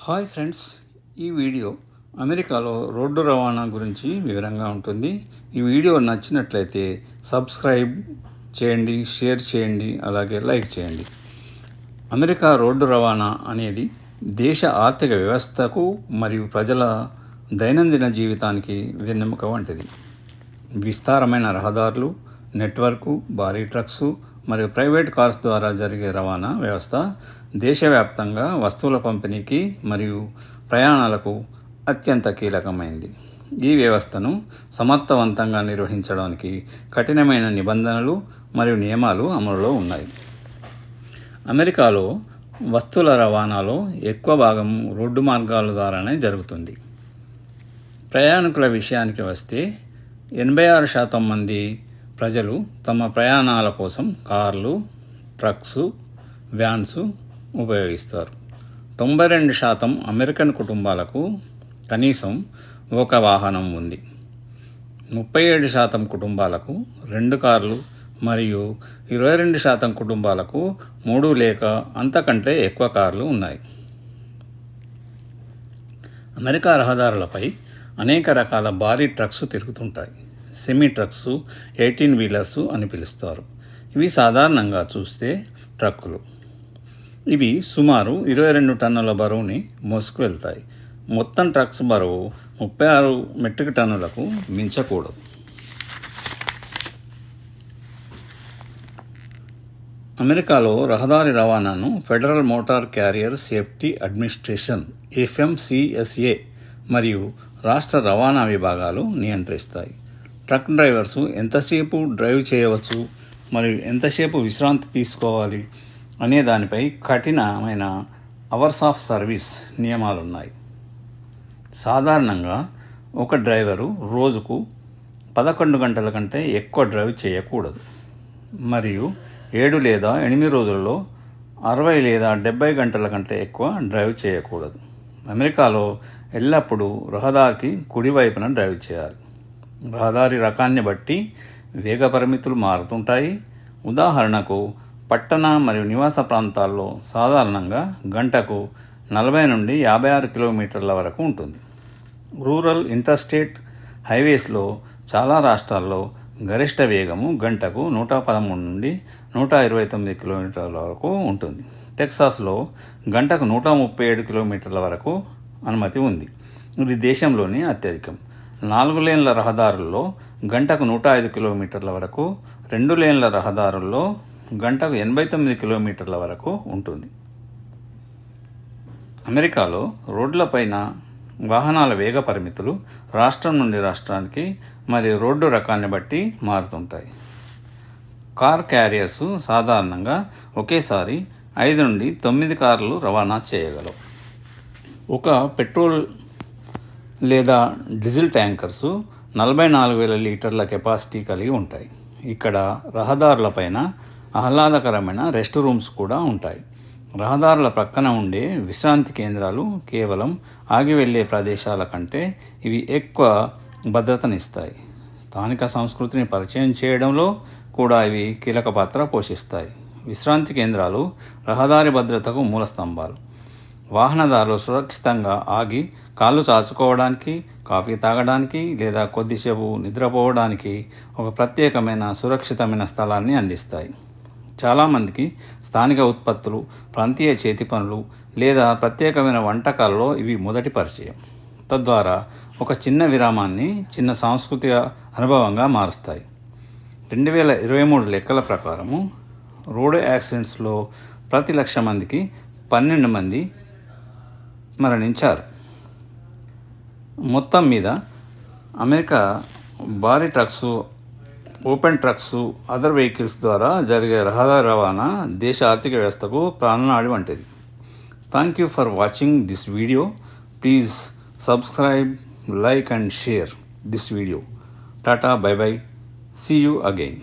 Hi friends, ఈ video అమెరికాలో road రవాణా గురించి వివరంగా ఉంటుంది. ఈ వీడియో నచ్చినట్లయితే సబ్స్క్రైబ్ చేయండి, షేర్ చేయండి, అలాగే లైక్ చేయండి. అమెరికా రోడ్డు రవాణా అనేది దేశ ఆర్థిక వ్యవస్థకు మరియు ప్రజల దైనందిన జీవితానికి వెన్నెముక వంటిది. విస్తారమైన రహదారులు, నెట్వర్కు, భారీ ట్రక్సు మరియు ప్రైవేట్ కార్స్ ద్వారా జరిగే రవాణా వ్యవస్థ దేశవ్యాప్తంగా వస్తువుల పంపిణీకి మరియు ప్రయాణాలకు అత్యంత కీలకమైంది. ఈ వ్యవస్థను సమర్థవంతంగా నిర్వహించడానికి కఠినమైన నిబంధనలు మరియు నియమాలు అమలులో ఉన్నాయి. అమెరికాలో వస్తువుల రవాణాలో ఎక్కువ భాగం రోడ్డు మార్గాల ద్వారానే జరుగుతుంది. ప్రయాణికుల విషయానికి వస్తే 86% మంది ప్రజలు తమ ప్రయాణాల కోసం కార్లు, ట్రక్సు, వ్యాన్సు ఉపయోగిస్తారు. 92% అమెరికన్ కుటుంబాలకు కనీసం ఒక వాహనం ఉంది. 37% కుటుంబాలకు 2 కార్లు మరియు 22% కుటుంబాలకు 3 లేక అంతకంటే ఎక్కువ కార్లు ఉన్నాయి. అమెరికా రహదారులపై అనేక రకాల భారీ ట్రక్స్ తిరుగుతుంటాయి. సెమీ ట్రక్సు, 18 వీలర్సు అని పిలుస్తారు. ఇవి సాధారణంగా చూస్తే ట్రక్కులు. ఇవి సుమారు 22 టన్నుల బరువుని మోసుకు వెళ్తాయి. మొత్తం ట్రక్స్ బరువు 36 మెట్రిక్ టన్నులకు మించకూడదు. అమెరికాలో రహదారి రవాణాను federal motor carrier safety administration FMCSA మరియు రాష్ట్ర రవాణా విభాగాలు నియంత్రిస్తాయి. ట్రక్ డ్రైవర్సు ఎంతసేపు డ్రైవ్ చేయవచ్చు మరియు ఎంతసేపు విశ్రాంతి తీసుకోవాలి అనే దానిపై కఠినమైన అవర్స్ ఆఫ్ సర్వీస్ నియమాలున్నాయి. సాధారణంగా ఒక డ్రైవరు రోజుకు 11 గంటల కంటే ఎక్కువ డ్రైవ్ చేయకూడదు మరియు 7 లేదా 8 రోజుల్లో 60 లేదా 70 గంటల కంటే ఎక్కువ డ్రైవ్ చేయకూడదు. అమెరికాలో ఎల్లప్పుడూ రహదారికి కుడివైపున డ్రైవ్ చేయాలి. రహదారి రకాన్ని బట్టి వేగ పరిమితులు మారుతుంటాయి. ఉదాహరణకు, పట్టణ మరియు నివాస ప్రాంతాల్లో సాధారణంగా గంటకు 40 నుండి 56 కిలోమీటర్ల వరకు ఉంటుంది. రూరల్ ఇంటర్స్టేట్ హైవేస్లో చాలా రాష్ట్రాల్లో గరిష్ట వేగము గంటకు 113 నుండి 129 కిలోమీటర్ల వరకు ఉంటుంది. టెక్సాస్లో గంటకు 137 కిలోమీటర్ల వరకు అనుమతి ఉంది. ఇది దేశంలోని అత్యధికం. 4 లేన్ల రహదారుల్లో గంటకు 105 కిలోమీటర్ల వరకు, 2 లేన్ల రహదారుల్లో గంటకు 89 కిలోమీటర్ల వరకు ఉంటుంది. అమెరికాలో రోడ్లపైన వాహనాల వేగ పరిమితులు రాష్ట్రం నుండి రాష్ట్రానికి మరియు రోడ్డు రకాన్ని బట్టి మారుతుంటాయి. కార్ క్యారియర్సు సాధారణంగా ఒకేసారి 5 నుండి 9 కార్లు రవాణా చేయగలవు. ఒక పెట్రోల్ లేదా డీజిల్ ట్యాంకర్సు 44,000 లీటర్ల కెపాసిటీ కలిగి ఉంటాయి. ఇక్కడ రహదారులపైన ఆహ్లాదకరమైన రెస్ట్ రూమ్స్ కూడా ఉంటాయి. రహదారుల ప్రక్కన ఉండే విశ్రాంతి కేంద్రాలు కేవలం ఆగి వెళ్ళే ప్రదేశాల కంటే ఇవి ఎక్కువ భద్రతనిస్తాయి. స్థానిక సంస్కృతిని పరిచయం చేయడంలో కూడా ఇవి కీలక పాత్ర పోషిస్తాయి. విశ్రాంతి కేంద్రాలు రహదారి భద్రతకు మూల స్తంభాలు. వాహనదారులు సురక్షితంగా ఆగి కాళ్ళు చాచుకోవడానికి, కాఫీ తాగడానికి లేదా కొద్దిసేపు నిద్రపోవడానికి ఒక ప్రత్యేకమైన సురక్షితమైన స్థలాన్ని అందిస్తాయి. చాలామందికి స్థానిక ఉత్పత్తులు, ప్రాంతీయ చేతి పనులు లేదా ప్రత్యేకమైన వంటకాలలో ఇవి మొదటి పరిచయం. తద్వారా ఒక చిన్న విరామాన్ని చిన్న సాంస్కృతిక అనుభవంగా మారుస్తాయి. 2023 లెక్కల ప్రకారము రోడ్ యాక్సిడెంట్స్లో ప్రతి 1,00,000 మందికి 12 మంది మరణించారు. మొత్తం మీద అమెరికా భారీ trucks, open trucks, other vehicles ద్వారా జరిగే రహదారి రవాణా దేశ ఆర్థిక వ్యవస్థకు ప్రాణనాడి వంటిది. Thank you for watching this video. Please subscribe, like and share this video. Tata, bye bye, see you again.